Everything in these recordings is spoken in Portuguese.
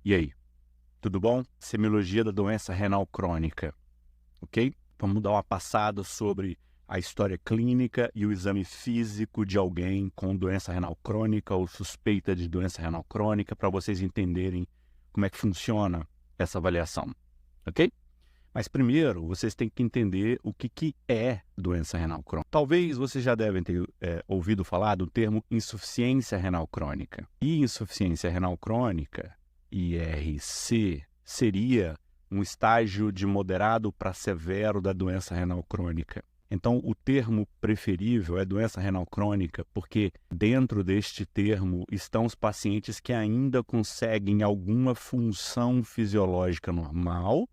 E aí, tudo bom? Semiologia da doença renal crônica, ok? Vamos dar uma passada sobre a história clínica e o exame físico de alguém com doença renal crônica ou suspeita de doença renal crônica para vocês entenderem como é que funciona essa avaliação, ok? Mas primeiro, vocês têm que entender o que é doença renal crônica. Talvez vocês já devem ter ouvido falar do termo insuficiência renal crônica. E insuficiência renal crônica, IRC, seria um estágio de moderado para severo da doença renal crônica. Então, o termo preferível é doença renal crônica, porque dentro deste termo estão os pacientes que ainda conseguem alguma função fisiológica normal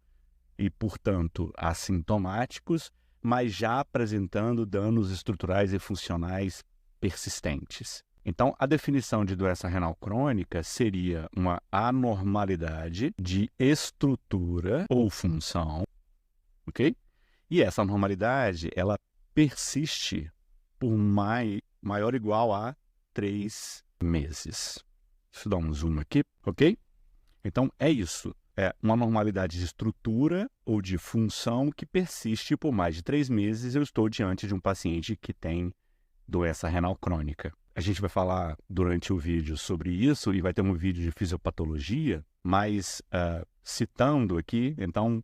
e, portanto, assintomáticos, mas já apresentando danos estruturais e funcionais persistentes. Então, a definição de doença renal crônica seria uma anormalidade de estrutura ou função, ok? E essa anormalidade, ela persiste por maior ou igual a 3 meses. Deixa eu dar um zoom aqui, ok? Então, é isso. É uma anormalidade de estrutura ou de função que persiste por mais de 3 meses. Eu estou diante de um paciente que tem doença renal crônica. A gente vai falar durante o vídeo sobre isso e vai ter um vídeo de fisiopatologia, mas citando aqui, então,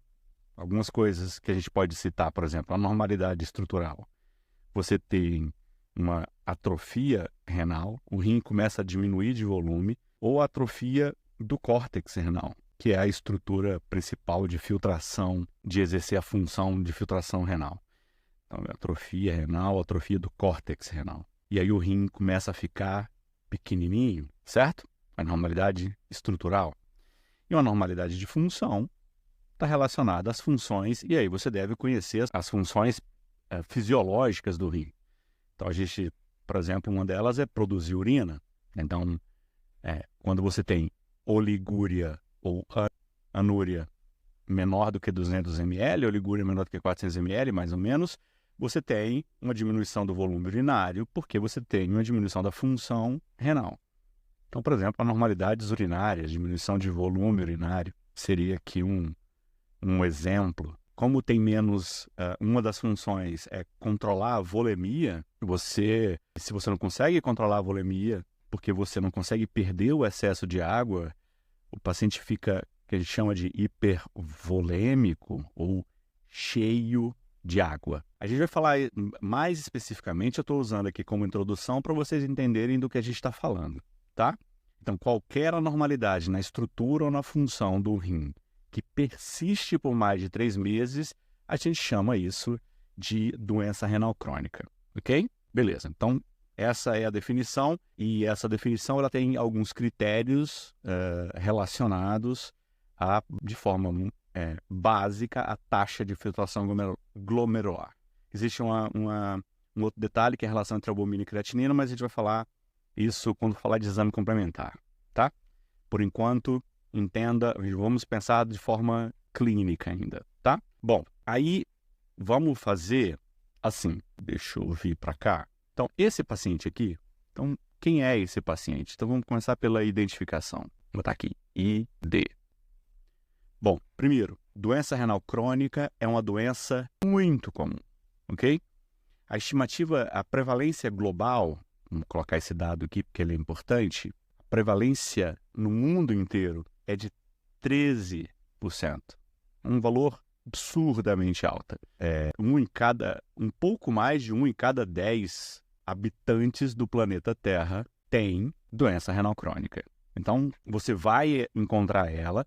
algumas coisas que a gente pode citar, por exemplo, a anormalidade estrutural. Você tem uma atrofia renal, o rim começa a diminuir de volume, ou atrofia do córtex renal, que é a estrutura principal de filtração, de exercer a função de filtração renal. Então, atrofia renal, atrofia do córtex renal. E aí o rim começa a ficar pequenininho, certo? A normalidade estrutural. E uma normalidade de função está relacionada às funções, e aí você deve conhecer as funções fisiológicas do rim. Então, a gente, por exemplo, uma delas é produzir urina. Então, quando você tem oligúria ou anúria menor do que 200 ml, oligúria menor do que 400 ml, mais ou menos, você tem uma diminuição do volume urinário, porque você tem uma diminuição da função renal. Então, por exemplo, anormalidades urinárias, diminuição de volume urinário, seria aqui um exemplo. Como tem menos, uma das funções é controlar a volemia, se você não consegue controlar a volemia, porque você não consegue perder o excesso de água, o paciente fica, que a gente chama de hipervolêmico ou cheio de água. A gente vai falar mais especificamente, eu estou usando aqui como introdução para vocês entenderem do que a gente está falando, tá? Então, qualquer anormalidade na estrutura ou na função do rim que persiste por mais de 3 meses, a gente chama isso de doença renal crônica, ok? Beleza, então essa é a definição, e essa definição ela tem alguns critérios relacionados de forma básica, à taxa de filtração glomerular. Existe um outro detalhe que é a relação entre albumina e creatinina, mas a gente vai falar isso quando falar de exame complementar, tá? Por enquanto, entenda, vamos pensar de forma clínica ainda, tá? Bom, aí vamos fazer assim, deixa eu vir para cá. Então, esse paciente aqui, então, quem é esse paciente? Então, vamos começar pela identificação. Vou botar aqui, ID. Bom, primeiro, doença renal crônica é uma doença muito comum, ok? A estimativa, a prevalência global, vamos colocar esse dado aqui porque ele é importante, a prevalência no mundo inteiro é de 13%. Um valor absurdamente alto. Um pouco mais de 1 em cada 10 habitantes do planeta Terra tem doença renal crônica. Então, você vai encontrar ela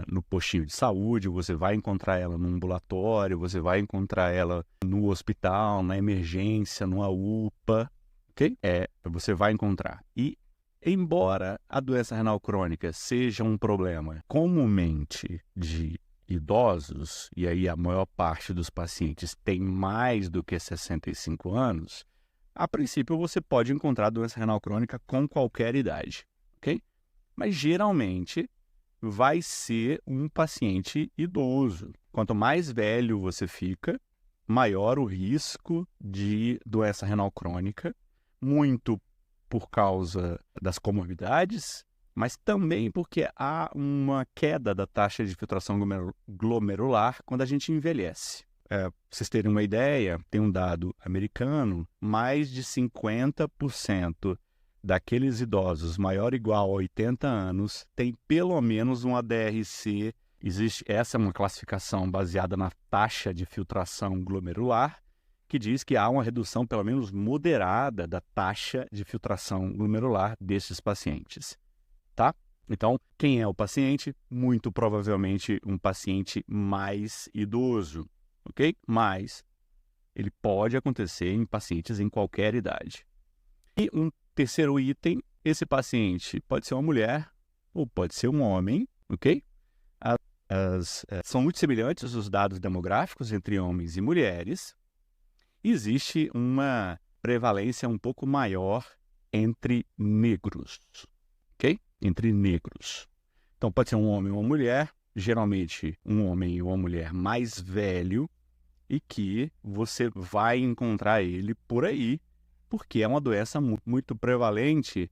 no postinho de saúde, você vai encontrar ela no ambulatório, você vai encontrar ela no hospital, na emergência, numa UPA, ok? Você vai encontrar. E, embora a doença renal crônica seja um problema comumente de idosos, e aí a maior parte dos pacientes tem mais do que 65 anos, a princípio você pode encontrar doença renal crônica com qualquer idade, ok? Mas geralmente vai ser um paciente idoso. Quanto mais velho você fica, maior o risco de doença renal crônica, muito por causa das comorbidades, mas também porque há uma queda da taxa de filtração glomerular quando a gente envelhece. Pra vocês terem uma ideia, tem um dado americano, mais de 50% daqueles idosos maior ou igual a 80 anos tem pelo menos um ADRC. Essa é uma classificação baseada na taxa de filtração glomerular, que diz que há uma redução pelo menos moderada da taxa de filtração glomerular desses pacientes, tá? Então, quem é o paciente? Muito provavelmente um paciente mais idoso, ok? Mas ele pode acontecer em pacientes em qualquer idade. E um terceiro item, esse paciente pode ser uma mulher ou pode ser um homem, ok? São muito semelhantes os dados demográficos entre homens e mulheres. Existe uma prevalência um pouco maior entre negros, ok? Entre negros. Então, pode ser um homem ou uma mulher, geralmente um homem e uma mulher mais velho, e que você vai encontrar ele por aí, porque é uma doença muito prevalente.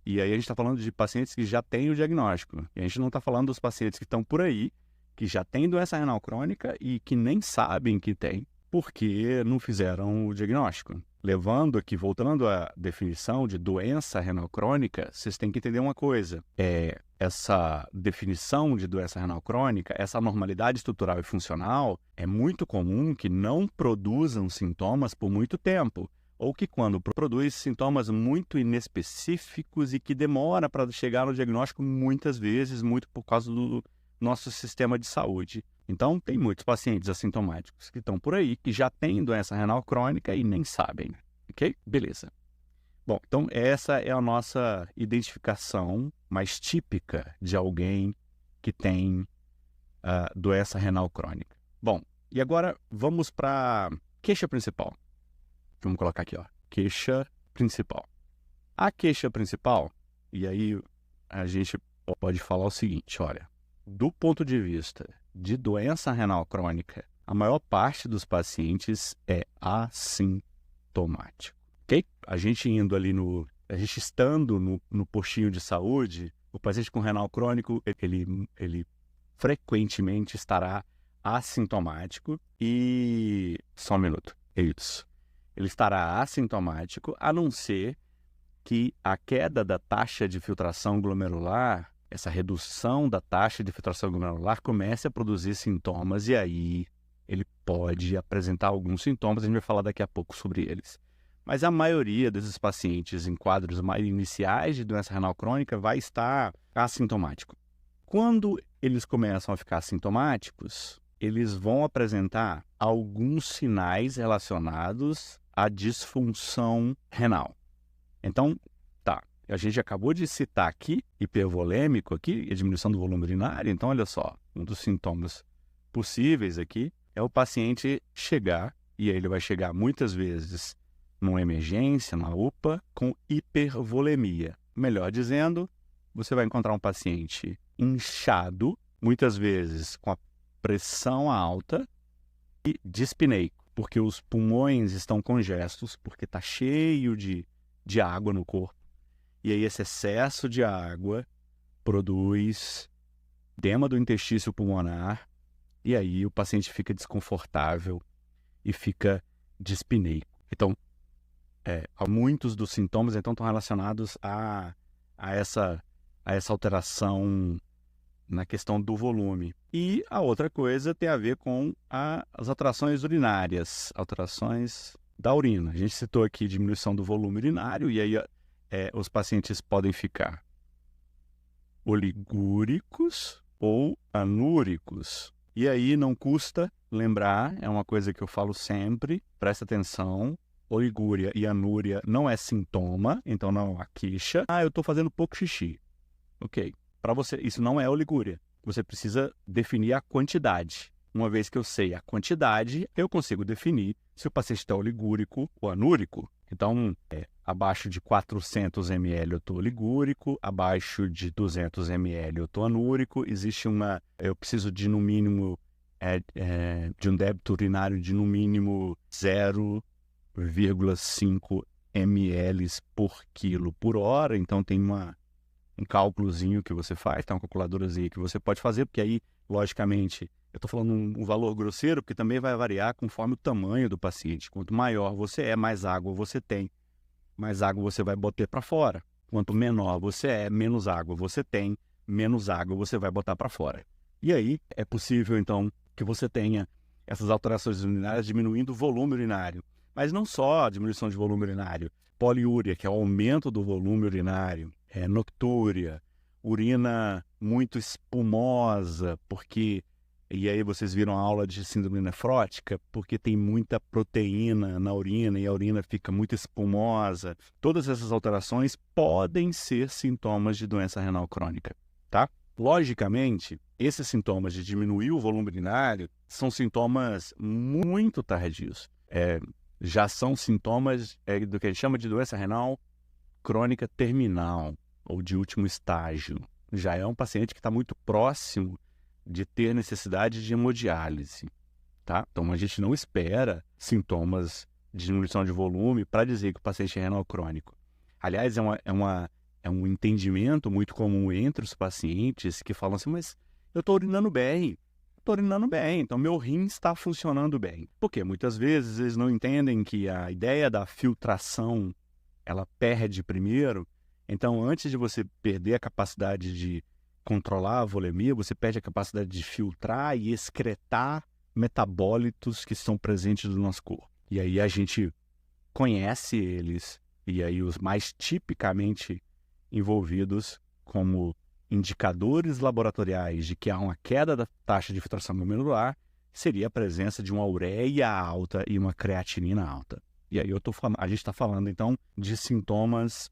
E aí a gente está falando de pacientes que já têm o diagnóstico. E a gente não está falando dos pacientes que estão por aí, que já têm doença renal crônica e que nem sabem que tem, porque não fizeram o diagnóstico. Voltando à definição de doença renal crônica, vocês têm que entender uma coisa. Essa definição de doença renal crônica, essa anormalidade estrutural e funcional, é muito comum que não produzam sintomas por muito tempo, ou que quando produz sintomas muito inespecíficos e que demora para chegar no diagnóstico muitas vezes, muito por causa do nosso sistema de saúde. Então, tem muitos pacientes assintomáticos que estão por aí, que já têm doença renal crônica e nem sabem, ok? Beleza. Bom, então essa é a nossa identificação mais típica de alguém que tem doença renal crônica. Bom, e agora vamos para a queixa principal. Vamos colocar aqui, ó, queixa principal. A queixa principal, e aí a gente pode falar o seguinte, olha, do ponto de vista de doença renal crônica, a maior parte dos pacientes é assintomático, ok? A gente estando no postinho de saúde, o paciente com renal crônico, ele frequentemente estará assintomático e... Só um minuto, é isso. Ele estará assintomático, a não ser que a queda da taxa de filtração glomerular, essa redução da taxa de filtração glomerular, comece a produzir sintomas, e aí ele pode apresentar alguns sintomas, a gente vai falar daqui a pouco sobre eles. Mas a maioria desses pacientes em quadros mais iniciais de doença renal crônica vai estar assintomático. Quando eles começam a ficar assintomáticos, eles vão apresentar alguns sinais relacionados à disfunção renal. Então, tá, a gente acabou de citar aqui, hipervolêmico aqui, a diminuição do volume urinário. Então, olha só, um dos sintomas possíveis aqui é o paciente chegar, e aí ele vai chegar muitas vezes numa emergência, na UPA, com hipervolemia. Melhor dizendo, você vai encontrar um paciente inchado, muitas vezes com a pressão alta e dispneico, porque os pulmões estão congestos, porque está cheio de água no corpo. E aí esse excesso de água produz edema do intestino pulmonar, e aí o paciente fica desconfortável e fica dispneico. Então, muitos dos sintomas então estão relacionados a essa alteração na questão do volume. E a outra coisa tem a ver com as alterações urinárias, alterações da urina. A gente citou aqui diminuição do volume urinário, e aí os pacientes podem ficar oligúricos ou anúricos. E aí não custa lembrar, é uma coisa que eu falo sempre, presta atenção, oligúria e anúria não é sintoma, então não é uma queixa. Eu estou fazendo pouco xixi. Ok. Para você, isso não é oligúria. Você precisa definir a quantidade. Uma vez que eu sei a quantidade, eu consigo definir se o paciente está oligúrico ou anúrico. Então, abaixo de 400 ml eu estou oligúrico, abaixo de 200 ml eu estou anúrico. Eu preciso de, no mínimo, de um débito urinário de, no mínimo, 0,5 ml por quilo por hora. Então, tem uma um cálculozinho que você faz, tá? Uma calculadorazinha que você pode fazer, porque aí, logicamente, eu estou falando um valor grosseiro, porque também vai variar conforme o tamanho do paciente. Quanto maior você é, mais água você tem, mais água você vai botar para fora. Quanto menor você é, menos água você tem, menos água você vai botar para fora. E aí é possível, então, que você tenha essas alterações urinárias diminuindo o volume urinário. Mas não só a diminuição de volume urinário. Poliúria, que é o aumento do volume urinário. Noctúria, urina muito espumosa, porque... E aí vocês viram a aula de síndrome nefrótica, porque tem muita proteína na urina e a urina fica muito espumosa. Todas essas alterações podem ser sintomas de doença renal crônica, tá? Logicamente, esses sintomas de diminuir o volume urinário são sintomas muito tardios. Já são sintomas do que a gente chama de doença renal crônica terminal ou de último estágio. Já é um paciente que está muito próximo de ter necessidade de hemodiálise, tá? Então, a gente não espera sintomas de diminuição de volume para dizer que o paciente é renal crônico. Aliás, é um entendimento muito comum entre os pacientes que falam assim, mas eu estou urinando bem, então meu rim está funcionando bem. Porque muitas vezes eles não entendem que a ideia da filtração, ela perde primeiro. Então, antes de você perder a capacidade de controlar a volemia, você perde a capacidade de filtrar e excretar metabólitos que estão presentes no nosso corpo. E aí a gente conhece eles, e aí os mais tipicamente envolvidos como indicadores laboratoriais de que há uma queda da taxa de filtração glomerular seria a presença de uma ureia alta e uma creatinina alta. E aí a gente está falando então de sintomas,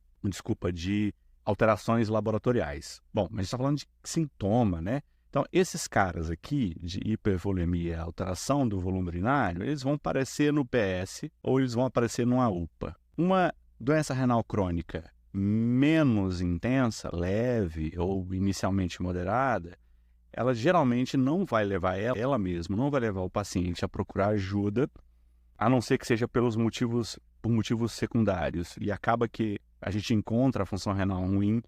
de alterações laboratoriais. Bom, mas a gente está falando de sintoma, né? Então, esses caras aqui, de hipervolemia, alteração do volume urinário, eles vão aparecer no PS ou eles vão aparecer numa UPA. Uma doença renal crônica menos intensa, leve ou inicialmente moderada, ela geralmente não vai levar ela mesma, não vai levar o paciente a procurar ajuda, a não ser que seja por motivos secundários. E acaba que a gente encontra a função renal ruim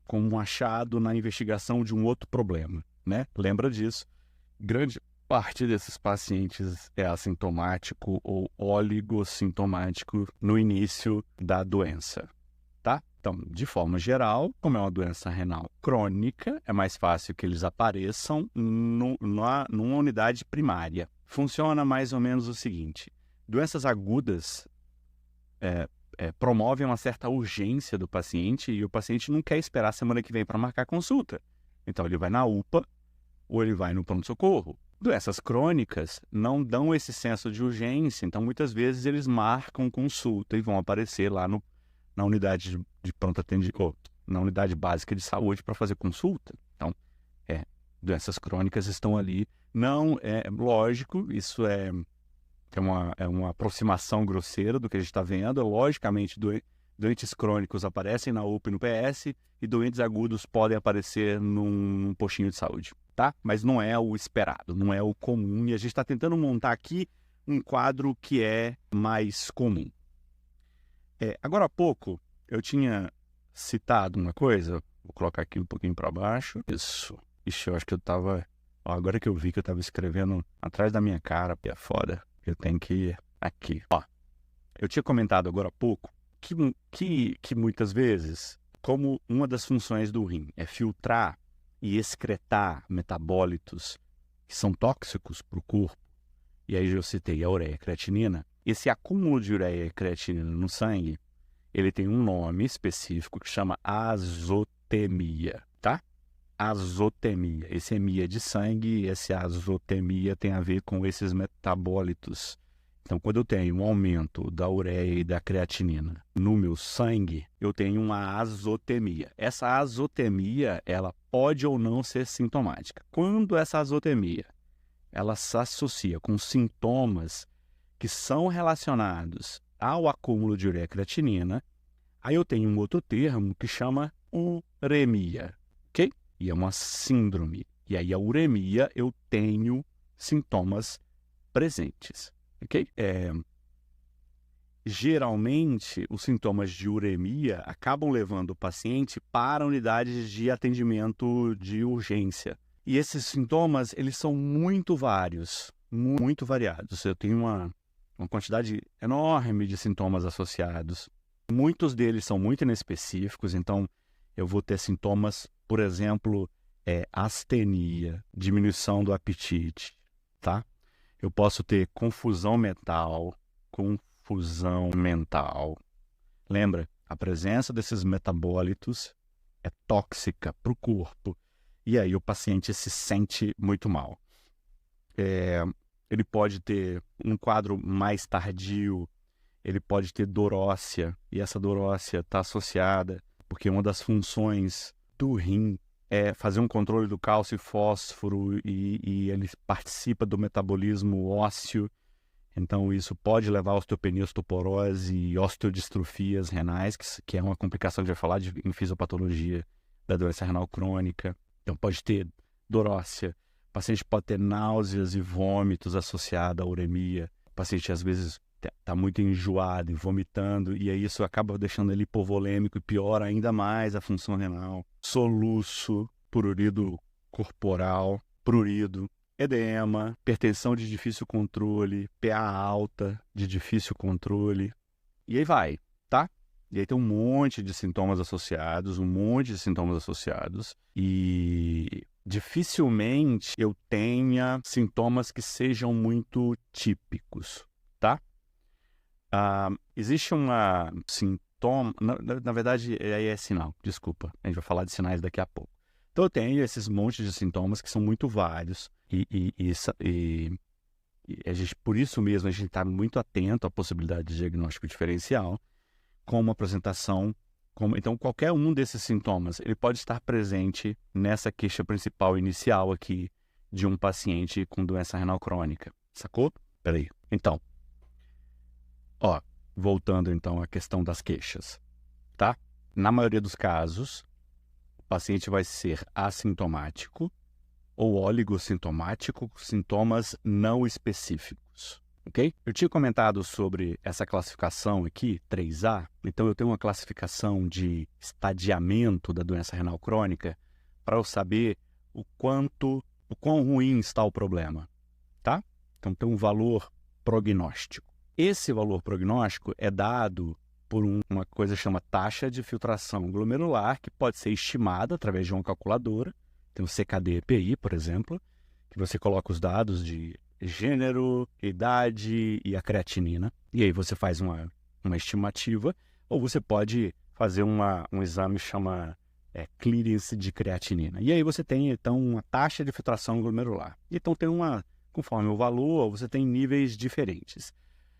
como um achado na investigação de um outro problema, né? Lembra disso? Grande parte desses pacientes é assintomático ou oligossintomático no início da doença, tá? Então, de forma geral, como é uma doença renal crônica, é mais fácil que eles apareçam numa unidade primária. Funciona mais ou menos o seguinte: doenças agudas promovem uma certa urgência do paciente e o paciente não quer esperar a semana que vem para marcar consulta. Então, ele vai na UPA ou ele vai no pronto-socorro. Doenças crônicas não dão esse senso de urgência, então muitas vezes eles marcam consulta e vão aparecer lá na unidade de pronto atendimento, na unidade básica de saúde para fazer consulta. Então, doenças crônicas estão ali. Não é lógico, isso é uma aproximação grosseira do que a gente está vendo. Logicamente, doentes crônicos aparecem na UPA e no PS e doentes agudos podem aparecer num postinho de saúde, tá? Mas não é o esperado, não é o comum, e a gente está tentando montar aqui um quadro que é mais comum. Agora há pouco, eu tinha citado uma coisa, vou colocar aqui um pouquinho para baixo. Isso. Ixi, eu acho que eu estava... Agora que eu vi que eu estava escrevendo atrás da minha cara, é foda, eu tenho que ir aqui. Eu tinha comentado agora há pouco que muitas vezes, como uma das funções do rim é filtrar e excretar metabólitos que são tóxicos para o corpo, e aí eu citei a ureia e a creatinina, esse acúmulo de ureia e creatinina no sangue, ele tem um nome específico que chama azotemia, tá? Azotemia. Esse hemia de sangue e essa azotemia tem a ver com esses metabólitos. Então, quando eu tenho um aumento da ureia e da creatinina no meu sangue, eu tenho uma azotemia. Essa azotemia, ela pode ou não ser sintomática. Quando essa azotemia, ela se associa com sintomas que são relacionados ao acúmulo de ureia e creatinina, aí eu tenho um outro termo que chama uremia, ok? E é uma síndrome. E aí a uremia eu tenho sintomas presentes. Okay? geralmente, os sintomas de uremia acabam levando o paciente para unidades de atendimento de urgência. E esses sintomas, eles são muito vários, muito variados. Eu tenho uma quantidade enorme de sintomas associados. Muitos deles são muito inespecíficos, então eu vou ter sintomas, por exemplo, astenia, diminuição do apetite, tá? Eu posso ter confusão mental. Lembra, a presença desses metabólitos é tóxica para o corpo. E aí o paciente se sente muito mal. Ele pode ter um quadro mais tardio, ele pode ter dor óssea, e essa dor óssea está associada, porque uma das funções do rim é fazer um controle do cálcio e fósforo, e ele participa do metabolismo ósseo. Então, isso pode levar a osteopenia, osteoporose e osteodistrofias renais, que é uma complicação que a gente vai falar em fisiopatologia da doença renal crônica. Então, pode ter dor óssea. O paciente pode ter náuseas e vômitos associados à uremia. O paciente, às vezes, está muito enjoado e vomitando, e aí isso acaba deixando ele hipovolêmico e piora ainda mais a função renal. Soluço, prurido corporal, prurido, edema, hipertensão de difícil controle, PA alta de difícil controle. E aí vai, tá? E aí tem um monte de sintomas associados, e dificilmente eu tenha sintomas que sejam muito típicos, tá? Existe uma sintoma, na verdade aí é sinal, desculpa, a gente vai falar de sinais daqui a pouco. Então eu tenho esses montes de sintomas que são muito vários e a gente, por isso mesmo a gente está muito atento à possibilidade de diagnóstico diferencial, como apresentação, então qualquer um desses sintomas ele pode estar presente nessa queixa principal inicial aqui de um paciente com doença renal crônica, sacou? Peraí, então, voltando então à questão das queixas, tá? Na maioria dos casos, o paciente vai ser assintomático ou oligossintomático, sintomas não específicos, ok? Eu tinha comentado sobre essa classificação aqui, 3A, então eu tenho uma classificação de estadiamento da doença renal crônica para eu saber o quão ruim está o problema, tá? Então tem um valor prognóstico. Esse valor prognóstico é dado por uma coisa que chama taxa de filtração glomerular, que pode ser estimada através de uma calculadora. Tem o CKD-EPI, por exemplo, que você coloca os dados de gênero, idade e a creatinina. E aí você faz uma estimativa, ou você pode fazer um exame que chama clearance de creatinina. E aí você tem, então, uma taxa de filtração glomerular. Então, conforme o valor, você tem níveis diferentes.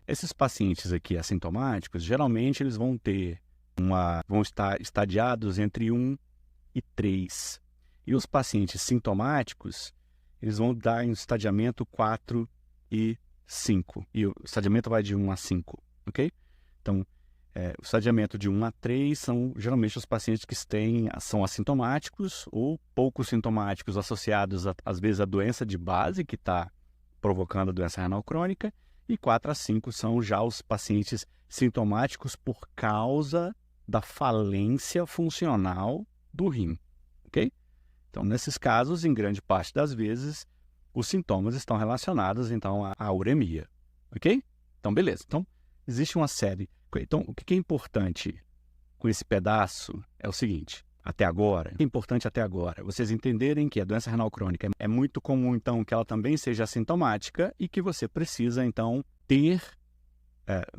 Esses pacientes aqui assintomáticos, geralmente eles vão estar estadiados entre 1 e 3. E os pacientes sintomáticos, eles vão dar em estadiamento 4 e 5. E o estadiamento vai de 1 a 5, ok? Então, o estadiamento de 1 a 3 são geralmente os pacientes que são assintomáticos ou pouco sintomáticos associados, às vezes, à doença de base que está provocando a doença renal crônica. E 4 a 5 são já os pacientes sintomáticos por causa da falência funcional do rim, ok? Então, nesses casos, em grande parte das vezes, os sintomas estão relacionados, então, à uremia, ok? Então, beleza. Então, existe uma série. Então, o que é importante com esse pedaço é o seguinte. O que é importante até agora? Vocês entenderem que a doença renal crônica é muito comum, então, que ela também seja assintomática e que você precisa, então,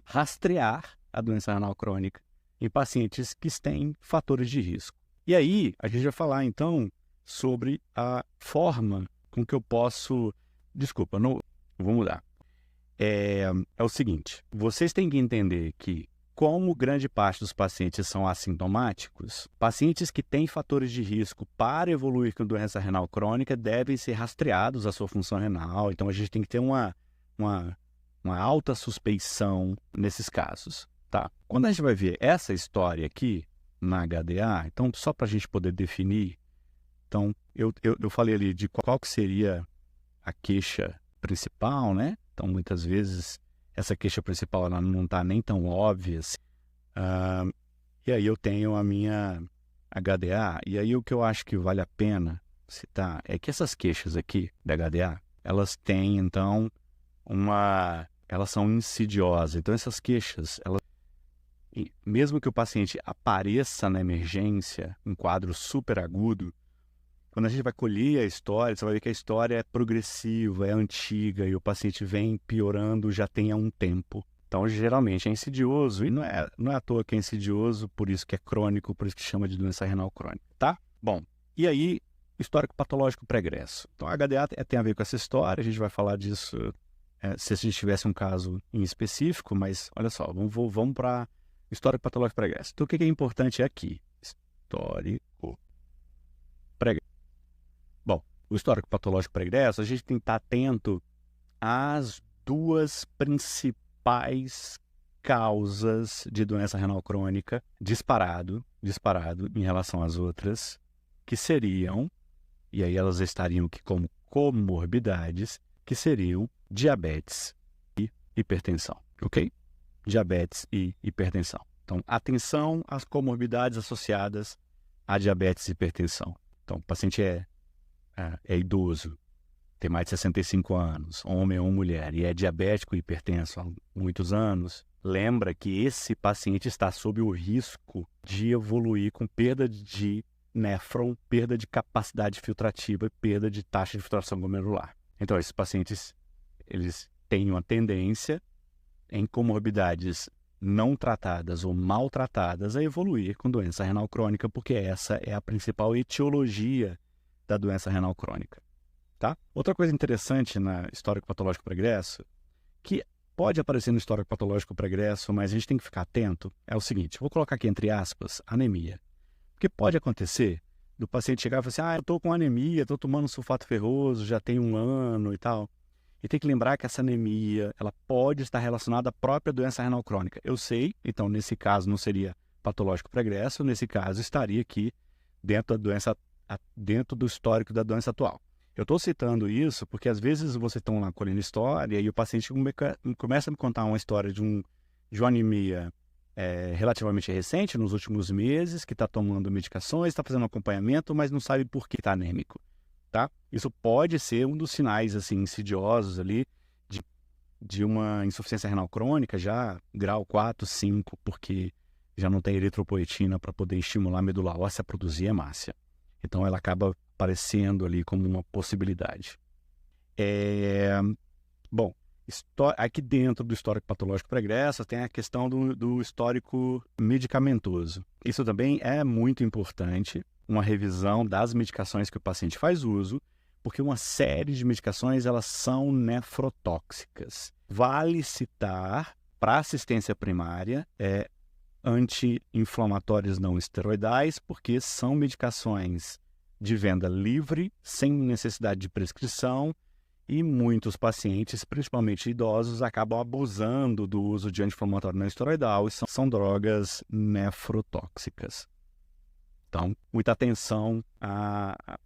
rastrear a doença renal crônica em pacientes que têm fatores de risco. E aí, a gente vai falar, então, sobre a forma com que eu posso... Desculpa, não vou mudar. É o seguinte, vocês têm que entender que, como grande parte dos pacientes são assintomáticos, pacientes que têm fatores de risco para evoluir com doença renal crônica devem ser rastreados a sua função renal. Então, a gente tem que ter uma alta suspeição nesses casos, tá? Quando a gente vai ver essa história aqui na HDA, então, só para a gente poder definir, então, eu falei ali de qual que seria a queixa principal, né? Então, muitas vezes essa queixa principal ela não está nem tão óbvia assim. E aí eu tenho a minha HDA, e aí o que eu acho que vale a pena citar é que essas queixas aqui da HDA, elas têm, então, elas são insidiosas. Então, essas queixas, mesmo que o paciente apareça na emergência, um quadro super agudo, quando a gente vai colher a história, você vai ver que a história é progressiva, é antiga, e o paciente vem piorando já tem há um tempo. Então, geralmente é insidioso, e não é à toa que é insidioso, por isso que é crônico, por isso que chama de doença renal crônica, tá? Bom, e aí, histórico patológico pregresso. Então, a HDA tem a ver com essa história, a gente vai falar disso se a gente tivesse um caso em específico, mas olha só, vamos para histórico patológico pregresso. Então, o que é importante aqui? Histórico pregresso. Bom, o histórico patológico pregresso, a gente tem que estar atento às duas principais causas de doença renal crônica, disparado em relação às outras, que seriam, e aí elas estariam aqui como comorbidades, que seriam diabetes e hipertensão, ok? Diabetes e hipertensão. Então, atenção às comorbidades associadas a diabetes e hipertensão. Então, o paciente é idoso, tem mais de 65 anos, homem ou mulher, e é diabético e hipertenso há muitos anos, lembra que esse paciente está sob o risco de evoluir com perda de néfron, perda de capacidade filtrativa e perda de taxa de filtração glomerular. Então, esses pacientes, eles têm uma tendência em comorbidades não tratadas ou maltratadas a evoluir com doença renal crônica, porque essa é a principal etiologia da doença renal crônica. Tá? Outra coisa interessante na histórico patológico pregresso, que pode aparecer no histórico patológico pregresso, mas a gente tem que ficar atento, é o seguinte, vou colocar aqui entre aspas, anemia. Porque pode acontecer do paciente chegar e falar assim, eu estou com anemia, estou tomando sulfato ferroso, já tem 1 ano e tal. E tem que lembrar que essa anemia, ela pode estar relacionada à própria doença renal crônica. Eu sei, então nesse caso não seria patológico pregresso, nesse caso estaria aqui dentro do histórico da doença atual. Eu estou citando isso porque às vezes você está lá colhendo história e o paciente começa a me contar uma história de uma anemia relativamente recente, nos últimos meses, que está tomando medicações, está fazendo acompanhamento, mas não sabe por que está anêmico. Tá? Isso pode ser um dos sinais assim, insidiosos ali de uma insuficiência renal crônica, já grau 4, 5, porque já não tem eritropoetina para poder estimular a medula óssea a produzir hemácia. Então, ela acaba aparecendo ali como uma possibilidade. Bom, aqui dentro do histórico patológico pregresso tem a questão do histórico medicamentoso. Isso também é muito importante, uma revisão das medicações que o paciente faz uso, porque uma série de medicações elas são nefrotóxicas. Vale citar, para assistência primária, anti-inflamatórios não esteroidais, porque são medicações de venda livre, sem necessidade de prescrição, e muitos pacientes, principalmente idosos, acabam abusando do uso de anti-inflamatório não esteroidal e são drogas nefrotóxicas. Então, muita atenção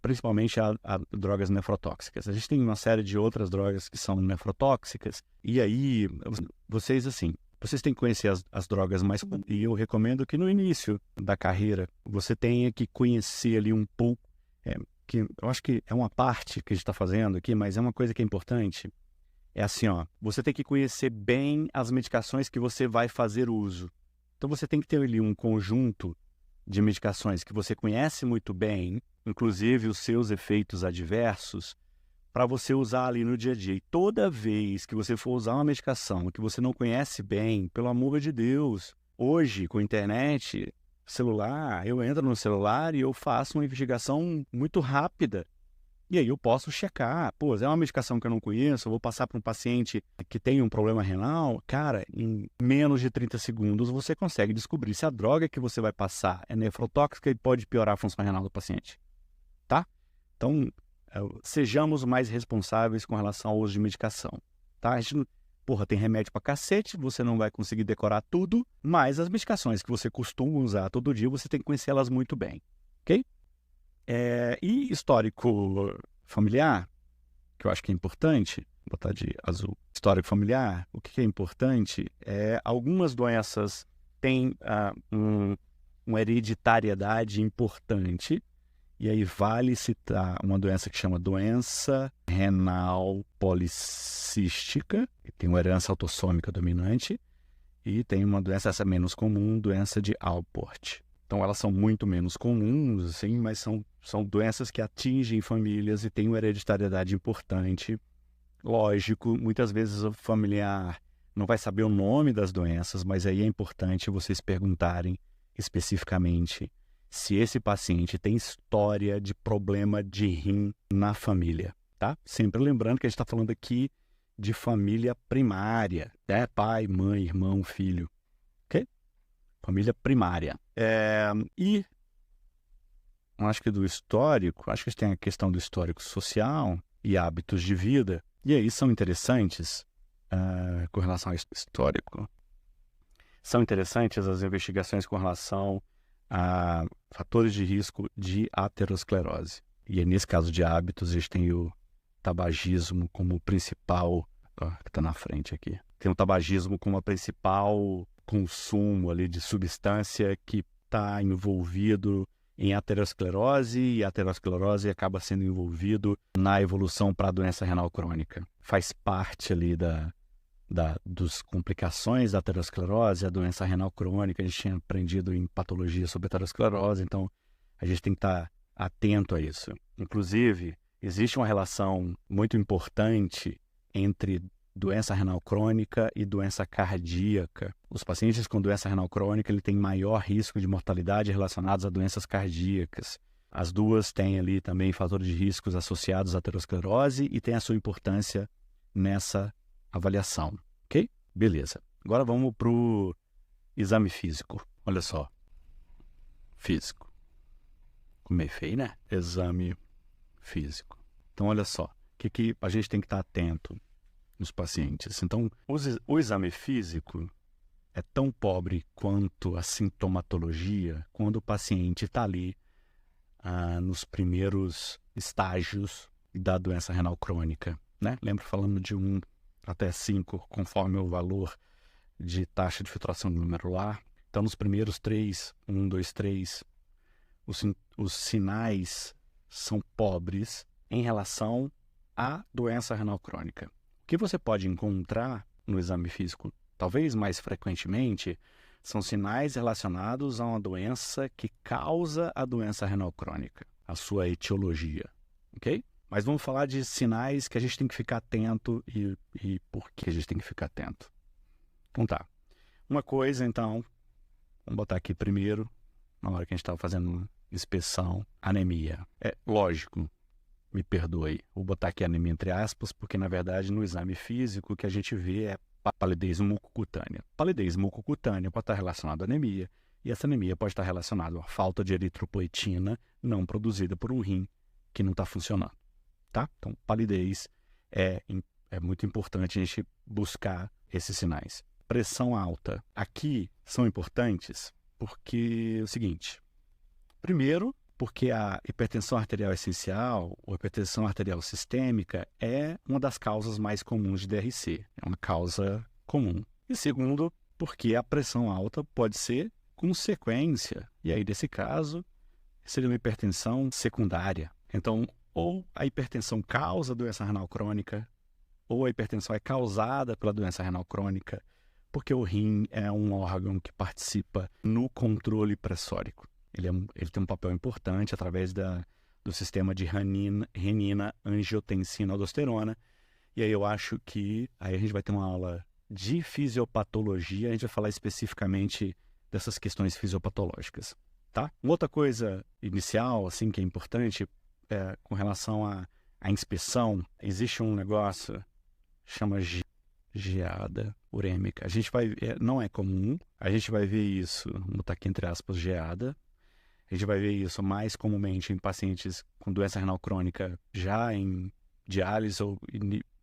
principalmente a drogas nefrotóxicas. A gente tem uma série de outras drogas que são nefrotóxicas, e aí vocês têm que conhecer as drogas mais comuns. E eu recomendo que no início da carreira você tenha que conhecer ali um pouco, que eu acho que é uma parte que a gente está fazendo aqui, mas é uma coisa que é importante. É assim, você tem que conhecer bem as medicações que você vai fazer uso. Então você tem que ter ali um conjunto de medicações que você conhece muito bem, inclusive os seus efeitos adversos, para você usar ali no dia a dia. E toda vez que você for usar uma medicação que você não conhece bem, pelo amor de Deus, hoje, com internet, celular, eu entro no celular e eu faço uma investigação muito rápida. E aí eu posso checar, é uma medicação que eu não conheço, eu vou passar para um paciente que tem um problema renal, cara, em menos de 30 segundos você consegue descobrir se a droga que você vai passar é nefrotóxica e pode piorar a função renal do paciente, tá? Então, sejamos mais responsáveis com relação ao uso de medicação, tá? A gente, tem remédio pra cacete, você não vai conseguir decorar tudo, mas as medicações que você costuma usar todo dia, você tem que conhecer elas muito bem, ok? E histórico familiar, que eu acho que é importante, botar de azul. Histórico familiar, o que é importante é algumas doenças têm uma hereditariedade importante, e aí vale citar uma doença que chama doença renal policística, que tem uma herança autossômica dominante, e tem uma doença, essa menos comum, doença de Alport. Então elas são muito menos comuns, assim, mas são doenças que atingem famílias e têm uma hereditariedade importante. Lógico, muitas vezes o familiar não vai saber o nome das doenças, mas aí é importante vocês perguntarem especificamente se esse paciente tem história de problema de rim na família, tá? Sempre lembrando que a gente está falando aqui de família primária, né? Pai, mãe, irmão, filho, ok? Família primária. E acho que do histórico, acho que tem a questão do histórico social e hábitos de vida, e aí são interessantes com relação ao histórico. São interessantes as investigações com relação a fatores de risco de aterosclerose. E aí, nesse caso de hábitos, a gente tem o tabagismo como principal, que está na frente aqui. Tem o tabagismo como a principal consumo ali de substância que está envolvido em aterosclerose, e a aterosclerose acaba sendo envolvido na evolução para a doença renal crônica. Faz parte ali das complicações da aterosclerose, a doença renal crônica. A gente tinha aprendido em patologia sobre aterosclerose, então a gente tem que estar atento a isso. Inclusive, existe uma relação muito importante entre doença renal crônica e doença cardíaca. Os pacientes com doença renal crônica têm maior risco de mortalidade relacionados a doenças cardíacas. As duas têm ali também fatores de riscos associados à aterosclerose e têm a sua importância nessa avaliação, ok? Beleza. Agora vamos para o exame físico. Olha só. Físico. Como é feio, né? Exame físico. Então, olha só. O que a gente tem que estar atento nos pacientes? Então, o exame físico é tão pobre quanto a sintomatologia quando o paciente está ali nos primeiros estágios da doença renal crônica, né? Lembra falando de 1 até 5, conforme o valor de taxa de filtração glomerular. Então, nos primeiros 3, 1, 2, 3, os sinais são pobres em relação à doença renal crônica. O que você pode encontrar no exame físico, talvez mais frequentemente, são sinais relacionados a uma doença que causa a doença renal crônica, a sua etiologia, ok? Mas vamos falar de sinais que a gente tem que ficar atento e por que a gente tem que ficar atento. Então tá. Uma coisa, então, vamos botar aqui primeiro, na hora que a gente estava fazendo inspeção, anemia. É lógico, me perdoe, vou botar aqui anemia entre aspas, porque na verdade no exame físico o que a gente vê é palidez mucocutânea. Palidez mucocutânea pode estar relacionada à anemia, e essa anemia pode estar relacionada à falta de eritropoetina não produzida por um rim que não está funcionando. Tá? Então, palidez é muito importante a gente buscar esses sinais. Pressão alta. Aqui são importantes porque é o seguinte. Primeiro, porque a hipertensão arterial essencial ou hipertensão arterial sistêmica é uma das causas mais comuns de DRC. É uma causa comum. E segundo, porque a pressão alta pode ser consequência. E aí, nesse caso, seria uma hipertensão secundária. Então, ou a hipertensão causa a doença renal crônica, ou a hipertensão é causada pela doença renal crônica, porque o rim é um órgão que participa no controle pressórico. Ele tem um papel importante através do sistema de renina, angiotensina, aldosterona. E aí eu acho que aí a gente vai ter uma aula de fisiopatologia, a gente vai falar especificamente dessas questões fisiopatológicas, tá? Uma outra coisa inicial, assim, que é importante, com relação à inspeção, existe um negócio que chama geada urêmica. A gente vai ver, não é comum, a gente vai ver isso, vou botar aqui entre aspas, geada. A gente vai ver isso mais comumente em pacientes com doença renal crônica já em diálise ou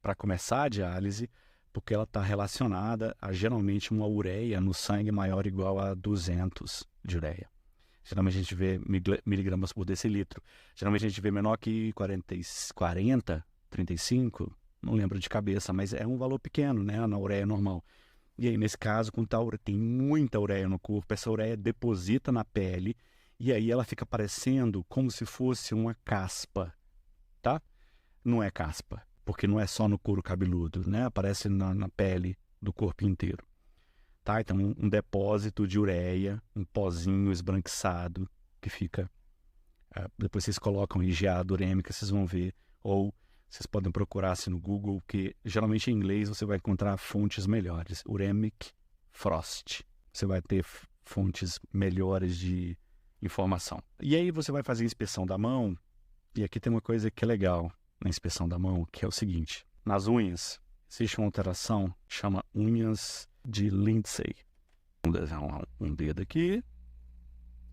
para começar a diálise, porque ela está relacionada a geralmente uma ureia no sangue maior ou igual a 200 de ureia. Geralmente a gente vê miligramas por decilitro. Geralmente a gente vê menor que 40, 35, não lembro de cabeça, mas é um valor pequeno, né, na ureia normal. E aí, nesse caso, quando tem muita ureia no corpo, essa ureia deposita na pele e aí ela fica parecendo como se fosse uma caspa, tá? Não é caspa, porque não é só no couro cabeludo, né? Aparece na pele do corpo inteiro, tá? Então, um depósito de ureia, um pozinho esbranquiçado que fica... depois vocês colocam em geada urêmica, vocês vão ver, ou vocês podem procurar assim no Google, que geralmente em inglês você vai encontrar fontes melhores. Uremic Frost. Você vai ter fontes melhores de informação. E aí você vai fazer a inspeção da mão, e aqui tem uma coisa que é legal na inspeção da mão, que é o seguinte. Nas unhas, existe uma alteração que chama unhas de Lindsay. Vamos desenhar um dedo aqui,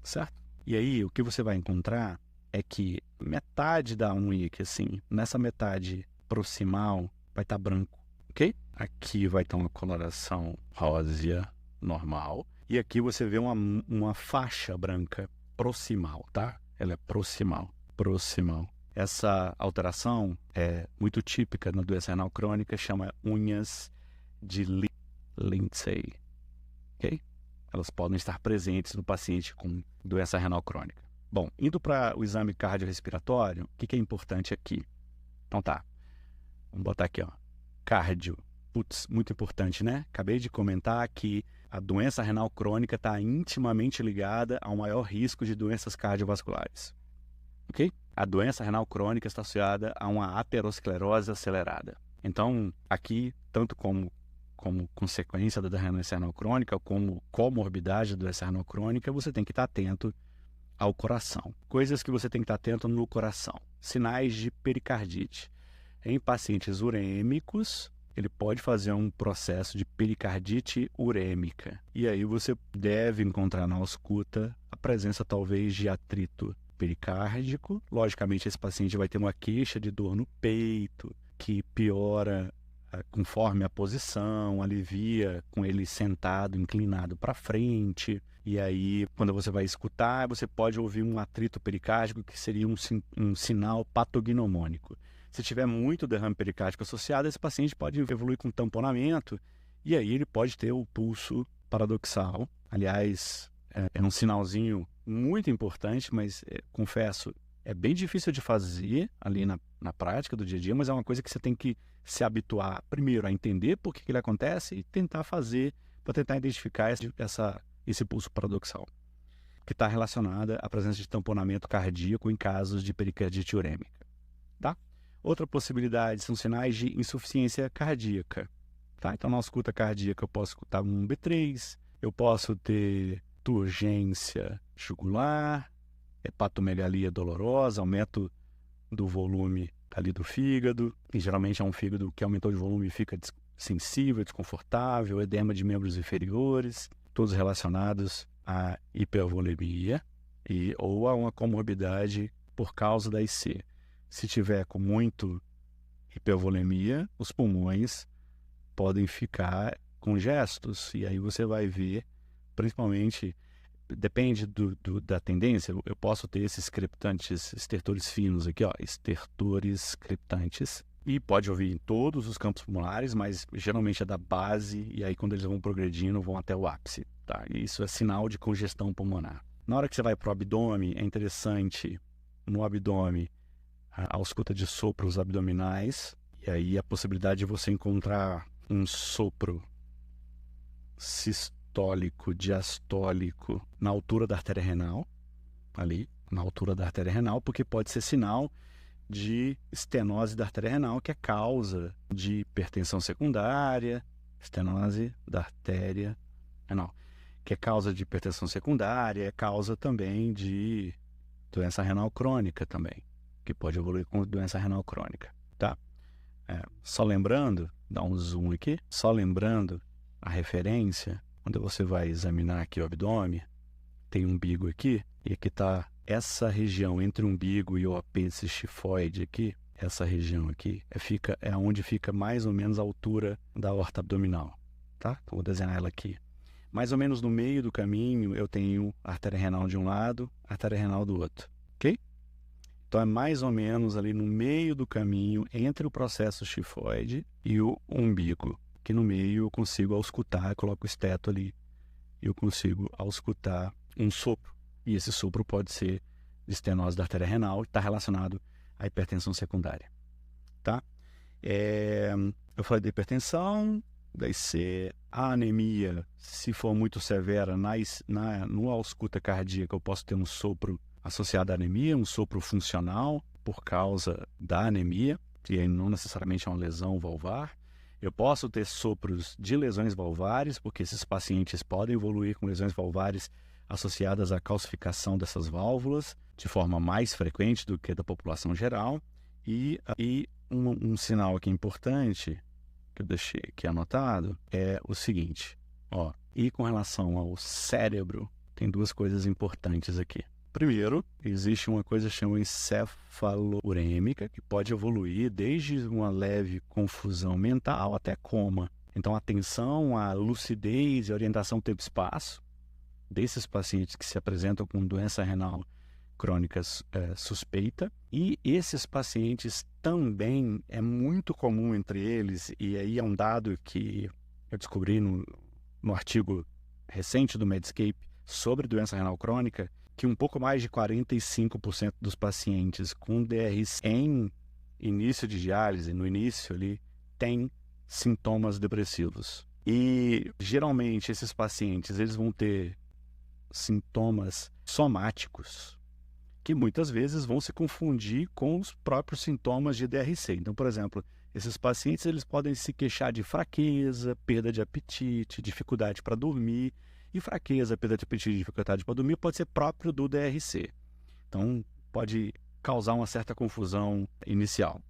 certo? E aí, o que você vai encontrar é que metade da unha aqui, assim, nessa metade proximal, vai estar branco, ok? Aqui vai estar uma coloração rósea normal. E aqui você vê uma faixa branca proximal, tá? Ela é proximal. Essa alteração é muito típica na doença renal crônica, chama unhas de Lindsay, ok? Elas podem estar presentes no paciente com doença renal crônica. Bom, indo para o exame cardiorrespiratório, o que é importante aqui? Então tá, vamos botar aqui, ó, cardio. Putz, muito importante, né? Acabei de comentar que a doença renal crônica está intimamente ligada ao maior risco de doenças cardiovasculares, ok? A doença renal crônica está associada a uma aterosclerose acelerada. Então, aqui, tanto como consequência da doença renal crônica, como comorbidade da doença renal crônica, você tem que estar atento ao coração. Coisas que você tem que estar atento no coração. Sinais de pericardite. Em pacientes urêmicos, ele pode fazer um processo de pericardite urêmica. E aí você deve encontrar na ausculta a presença talvez de atrito pericárdico. Logicamente, esse paciente vai ter uma queixa de dor no peito, que piora conforme a posição, alivia com ele sentado, inclinado para frente. E aí, quando você vai escutar, você pode ouvir um atrito pericárdico, que seria um sinal patognomônico. Se tiver muito derrame pericárdico associado, esse paciente pode evoluir com tamponamento, e aí ele pode ter o pulso paradoxal. Aliás, é um sinalzinho muito importante, mas confesso, é bem difícil de fazer ali na prática do dia a dia, mas é uma coisa que você tem que se habituar primeiro a entender por que ele acontece e tentar fazer, para tentar identificar esse pulso paradoxal, que está relacionada à presença de tamponamento cardíaco em casos de pericardite urêmica, tá? Outra possibilidade são sinais de insuficiência cardíaca, tá? Então, na ausculta cardíaca, eu posso escutar um B3, eu posso ter turgência jugular, hepatomegalia dolorosa, aumento do volume ali do fígado, e geralmente é um fígado que aumentou de volume e fica sensível, desconfortável, edema de membros inferiores, todos relacionados à hipervolemia ou a uma comorbidade por causa da IC. Se tiver com muito hipervolemia, os pulmões podem ficar congestos, e aí você vai ver, principalmente, depende da tendência, eu posso ter esses creptantes, estertores finos aqui, ó, estertores creptantes, e pode ouvir em todos os campos pulmonares, mas geralmente é da base, e aí quando eles vão progredindo, vão até o ápice, tá? E isso é sinal de congestão pulmonar. Na hora que você vai para o abdômen, é interessante, no abdômen, a ausculta de sopros abdominais, e aí a possibilidade de você encontrar um sopro sistólico, diastólico, na altura da artéria renal, ali, na altura da artéria renal, porque pode ser sinal de estenose da artéria renal, que é causa de hipertensão secundária, estenose da artéria renal, que é causa de hipertensão secundária, é causa também de doença renal crônica também, que pode evoluir com doença renal crônica, tá? Só lembrando, dá um zoom aqui, só lembrando a referência, quando você vai examinar aqui o abdômen, tem um umbigo aqui, e aqui está essa região entre o umbigo e o apêndice xifoide aqui, essa região aqui, é onde fica mais ou menos a altura da aorta abdominal, tá? Então, vou desenhar ela aqui. Mais ou menos no meio do caminho, eu tenho a artéria renal de um lado, a artéria renal do outro, ok? Então é mais ou menos ali no meio do caminho entre o processo xifoide e o umbigo, que no meio eu consigo auscultar, eu coloco o esteto ali, e eu consigo auscultar um sopro. E esse sopro pode ser de estenose da artéria renal e está relacionado à hipertensão secundária. Tá? Eu falei da hipertensão, daí a anemia, se for muito severa, no ausculta cardíaca eu posso ter um sopro associado à anemia, um sopro funcional por causa da anemia, e aí não necessariamente é uma lesão valvar. Eu posso ter sopros de lesões valvares, porque esses pacientes podem evoluir com lesões valvares associadas à calcificação dessas válvulas de forma mais frequente do que da população geral. E um sinal aqui importante, que eu deixei aqui anotado, é o seguinte. E com relação ao cérebro, tem duas coisas importantes aqui. Primeiro, existe uma coisa chamada encefalourêmica, que pode evoluir desde uma leve confusão mental até coma. Então, atenção à lucidez e orientação tempo-espaço desses pacientes que se apresentam com doença renal crônica suspeita. E esses pacientes também, é muito comum entre eles, e aí é um dado que eu descobri no artigo recente do Medscape sobre doença renal crônica, que um pouco mais de 45% dos pacientes com DRC em início de diálise, no início ali, tem sintomas depressivos. E geralmente esses pacientes eles vão ter sintomas somáticos, que muitas vezes vão se confundir com os próprios sintomas de DRC. Então, por exemplo, esses pacientes eles podem se queixar de fraqueza, perda de apetite, dificuldade para dormir. E fraqueza, perda de apetite e dificuldade para dormir pode ser próprio do DRC. Então, pode causar uma certa confusão inicial.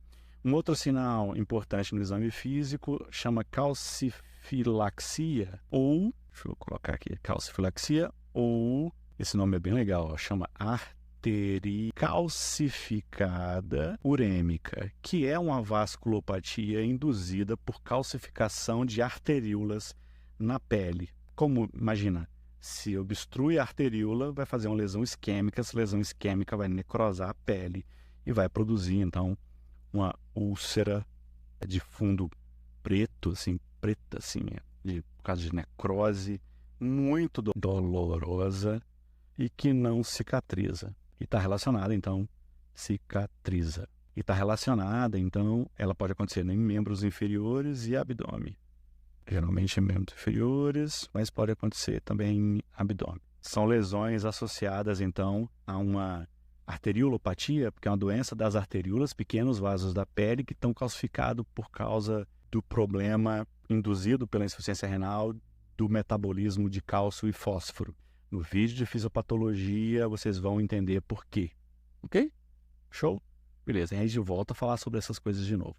Um outro sinal importante no exame físico chama calcifilaxia, ou, deixa eu colocar aqui, calcifilaxia, ou, esse nome é bem legal, chama artericalcificada urêmica, que é uma vasculopatia induzida por calcificação de arteríolas na pele. Como, imagina, se obstrui a arteríola, vai fazer uma lesão isquêmica, essa lesão isquêmica vai necrosar a pele e vai produzir, então, uma úlcera de fundo preto, assim, preta, assim, por causa de necrose, muito dolorosa e que não cicatriza. E está relacionada, então, cicatriza. E está relacionada, então, ela pode acontecer em membros inferiores e abdômen. Geralmente em membros inferiores, mas pode acontecer também em abdômen. São lesões associadas, então, a uma arteriopatia, porque é uma doença das arteríolas, pequenos vasos da pele que estão calcificados por causa do problema induzido pela insuficiência renal do metabolismo de cálcio e fósforo. No vídeo de fisiopatologia, vocês vão entender por quê. Ok? Show? Beleza, aí a gente volta a falar sobre essas coisas de novo.